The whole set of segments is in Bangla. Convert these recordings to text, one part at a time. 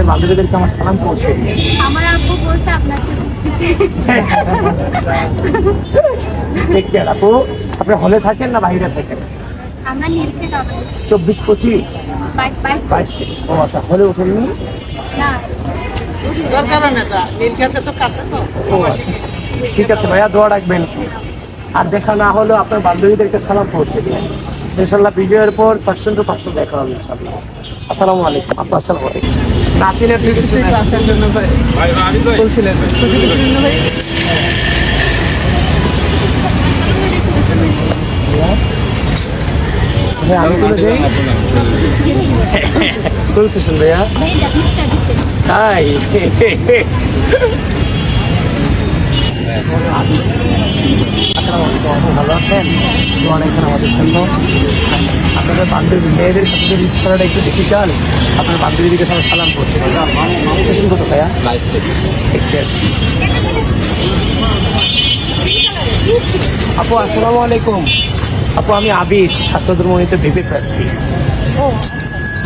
বান্ধবীদেরকে আমার সালাম পৌঁছে দিন। আমার আব্বু বলছে আপনাকে টেক কেয়ার আপু। আপনি হলে থাকেন না বাইরে থাকেন? আমরা নীলক্ষেত অবস্থা 24-25 22 ও আচ্ছা, হলে ওঠেননি? না ও আচ্ছা, ঠিক আছে ভাইয়া, দোয়া রাখবেন। আর দেখা না হলেও আপনার বান্ধবীদেরকে সালাম পৌঁছে দিন। ইনশাল্লাহ ভিডিওর পর পার্সন টু পার্সন দেখা হবে ইনশাল্লাহ। আসসালামু আলাইকুম। আপনার আসসালামু আলাইকুম। নাচিনের আসার জন্য বলছিলেন ভাই, আমি তুলে দেই। কোন সেশন ভাইয়া? তাই আসসালামু আলাইকুম। আপু ভালো আছেন? তো অনেকক্ষণ আমাদের জন্য আপনাদের বান্ধবী মেয়েদের সাথে রিচ করাটা একটু ডিফিকাল্ট। আপনার বান্ধবীদিকে সবাই সালাম করছে। সেশন কত ভাইয়া? আপু আসসালামু আলাইকুম। আপু আমি আবিদ, ছাত্রদের মনিতে ভিপি প্রার্থী।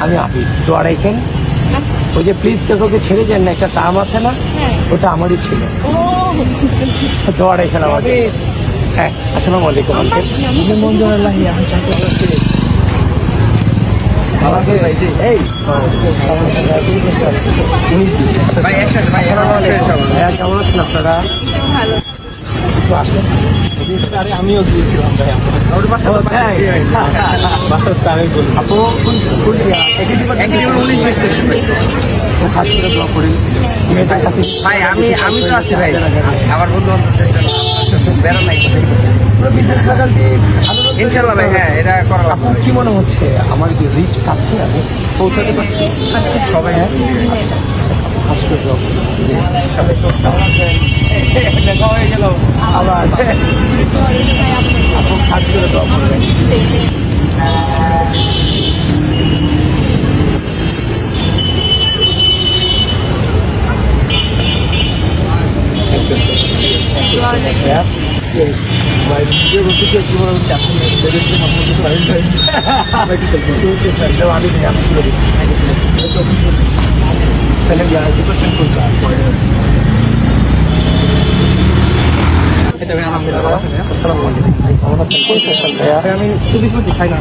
আমি আবিদ, দোয়া রাখেন। ওই যে প্লিজ কেউ কাউকে ছেড়ে যান না, একটা টার্ম আছে না, ওটা আমারই ছিল। দোয়া রাখেন আমাকে। হ্যাঁ, আসসালামু আলাইকুম আঙ্কেল। মঞ্জুরুল্লাহ, আমি চাকরি করছি। কেমন আছেন আপনারা? আমিও গিয়েছিলাম ভাই। আমি তো আছি ভাই, আমার বন্ধু বেরো নাই ইনশাল্লাহ ভাই। হ্যাঁ, এটা করা আপনার কি মনে হচ্ছে আমার কি রিচ পাচ্ছি, আমি পৌঁছাতে পারছি? আচ্ছা সবাই, হ্যাঁ আচ্ছা কাজ করে সবাই তো কেমন আছেন? দেখা হয়ে গেল আবার। আপনি কাজ করে দেওয়া করবেন।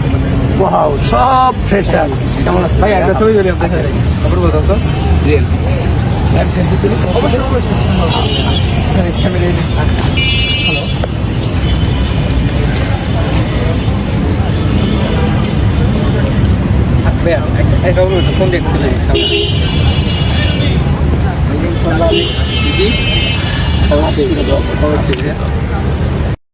আমি সব ফ্রেশার। কেমন আছে ভাই? একটা ছবি ধরি আপনার সাথে। খবর বলতাম তো রিয়েল ফোন দেখতে